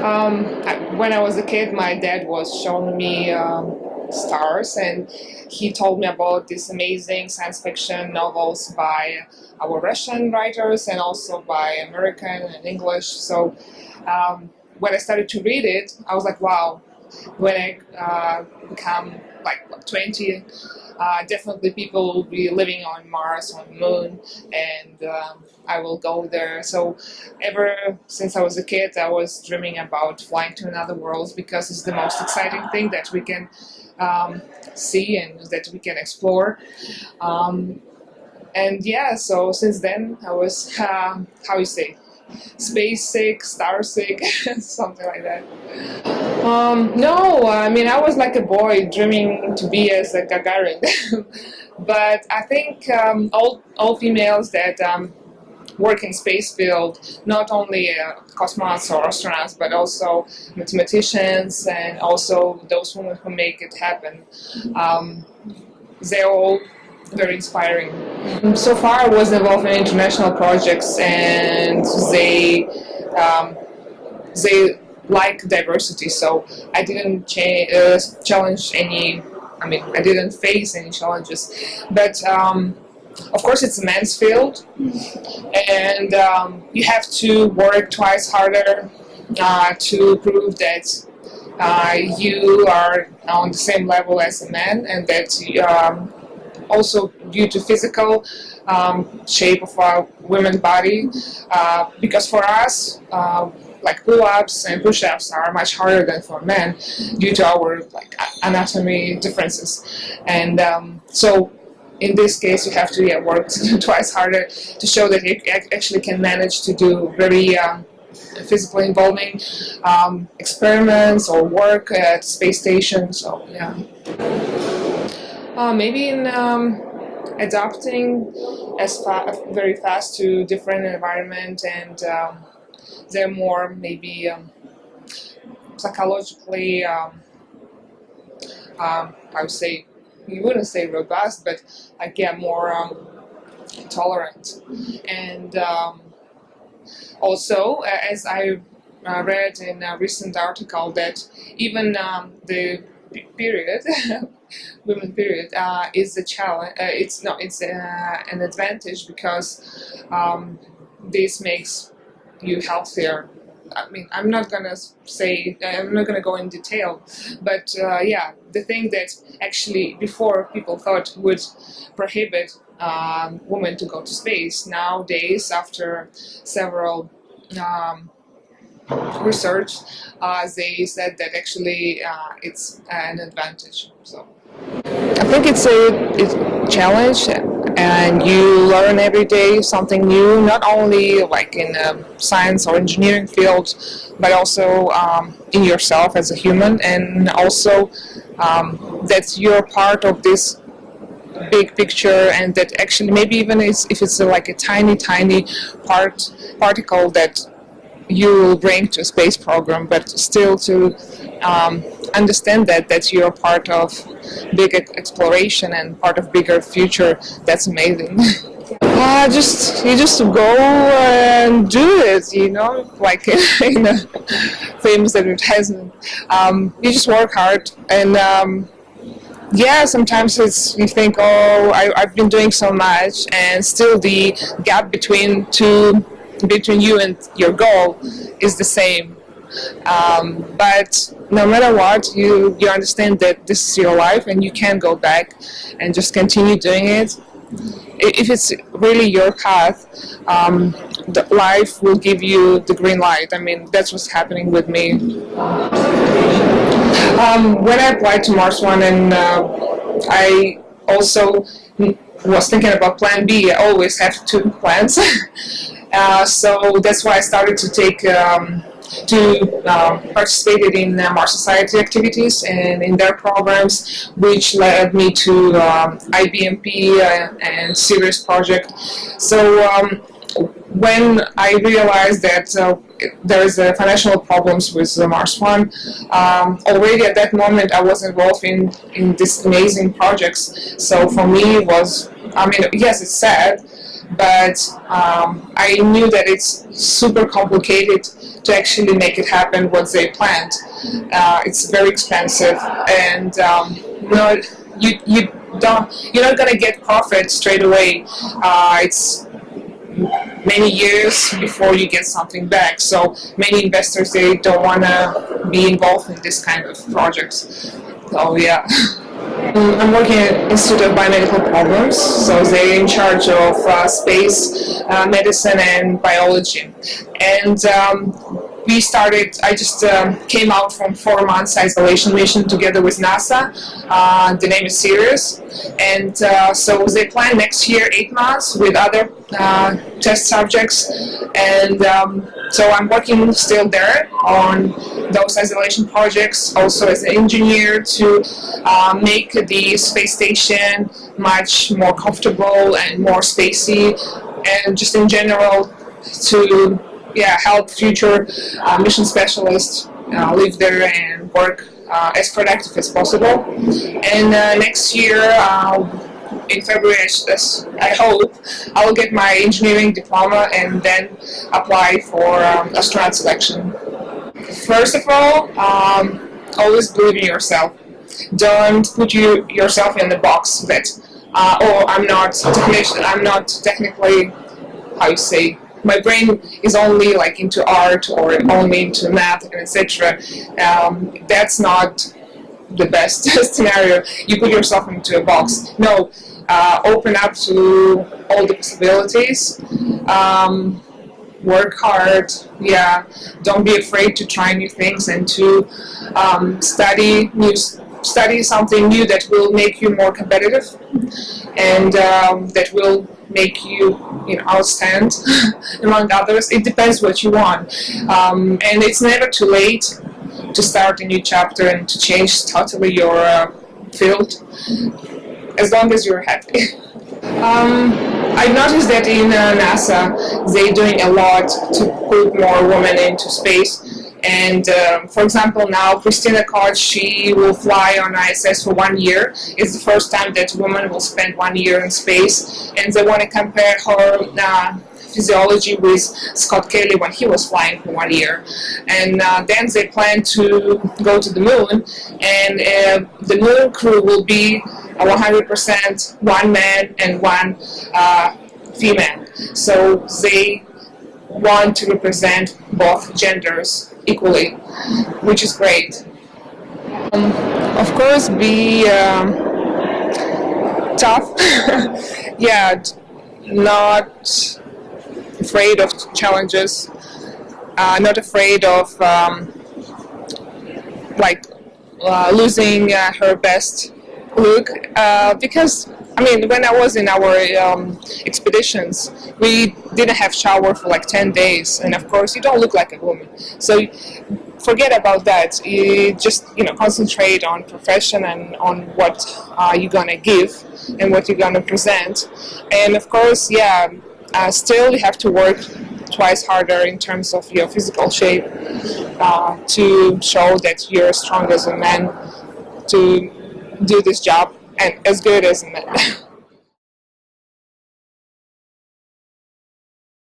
When I was a kid, my dad was showing me stars, and he told me about these amazing science fiction novels by our Russian writers and also by American and English. So when I started to read it, I was like, wow. When I become like 20, definitely people will be living on Mars, on Moon, and I will go there. So ever since I was a kid, I was dreaming about flying to another world because it's the most exciting thing that we can see and that we can explore. Um, and yeah, so since then I was, how you say, space sick, star sick, something like that. No, I mean, I was like a boy dreaming to be as a Gagarin. But I think all females that work in space field, not only cosmonauts or astronauts, but also mathematicians and also those women who make it happen. Um, they're all very inspiring. So far, I was involved in international projects, and um, they like diversity. So I didn't challenge any. I mean, I didn't face any challenges, but of course, it's a men's field, and you have to work twice harder to prove that you are on the same level as a man, and that also due to physical shape of our women's body, because for us, like pull-ups and push-ups are much harder than for men due to our like anatomy differences, and so in this case you have to work twice harder to show that you actually can manage to do very physically involving experiments or work at space station. So yeah. Maybe in adapting very fast to different environment, and they're more maybe psychologically, I would say, you wouldn't say robust, but like yeah, more tolerant. And also, as I read in a recent article, that even the period, women period, is a challenge. It's not. It's an advantage because this makes you healthier. I mean, I'm not gonna say, I'm not gonna go in detail, but yeah, the thing that actually before people thought would prohibit women to go to space, nowadays after several research, they said that actually it's an advantage. So I think it's a challenge, and you learn every day something new. Not only like in science or engineering field, but also in yourself as a human, and also that you're part of this big picture, and that actually maybe even if it's like a tiny particle that you will bring to a space program, but still to understand that you're part of big exploration and part of bigger future. That's amazing. Just you just go and do it, like in a famous advertisement. You just work hard, and yeah, sometimes you think, oh, I've been doing so much, and still the gap between you and your goal is the same. But no matter what, you understand that this is your life, and you can go back and just continue doing it. If it's really your path, the life will give you the green light. I mean, that's what's happening with me. When I applied to Mars One, and I also was thinking about Plan B. I always have two plans, so that's why I started to participated in Mars Society activities and in their programs, which led me to IBMP and Sirius project. So when I realized that there's financial problems with Mars One, already at that moment I was involved in these amazing projects. So for me it was, I mean, yes, it's sad, but I knew that it's super complicated to actually make it happen what they planned. It's very expensive, and no, you don't you're not gonna get profit straight away. It's many years before you get something back. So many investors, they don't want to be involved in this kind of projects. So yeah. I'm working at Institute of Biomedical Problems, so they're in charge of space medicine and biology. And I just came out from 4 months isolation mission together with NASA. The name is Sirius. And so they plan next year 8 months with other test subjects. And so I'm working still there on those isolation projects, also as an engineer to make the space station much more comfortable and more spacey, and just in general to help future mission specialists live there and work as productive as possible. And next year, in February, I hope I'll get my engineering diploma and then apply for astronaut selection. First of all, always believe in yourself. Don't put yourself in the box that I'm not technically, how you say, my brain is only like into art or only into math and etc. That's not the best scenario. You put yourself into a box. No, open up to all the possibilities. Work hard. Yeah, don't be afraid to try new things and to study something new that will make you more competitive and that will make you outstand among others. It depends what you want, and it's never too late to start a new chapter and to change totally your field, as long as you're happy. I've noticed that in NASA they're doing a lot to put more women into space. And for example, now Christina Koch, she will fly on ISS for 1 year. It's the first time that a woman will spend 1 year in space, and they want to compare her physiology with Scott Kelly when he was flying for 1 year. And then they plan to go to the moon, and the moon crew will be 100% one man and one female. So they want to represent both genders equally, which is great. Of course, be tough. Yeah, not afraid of challenges, not afraid of losing her best look, because when I was in our expeditions, we didn't have shower for like 10 days, and of course you don't look like a woman. So forget about that. You just concentrate on profession and on what you're gonna give and what you're gonna present. And of course, still you have to work twice harder in terms of your physical shape to show that you're strong as a man to do this job and as good as a man.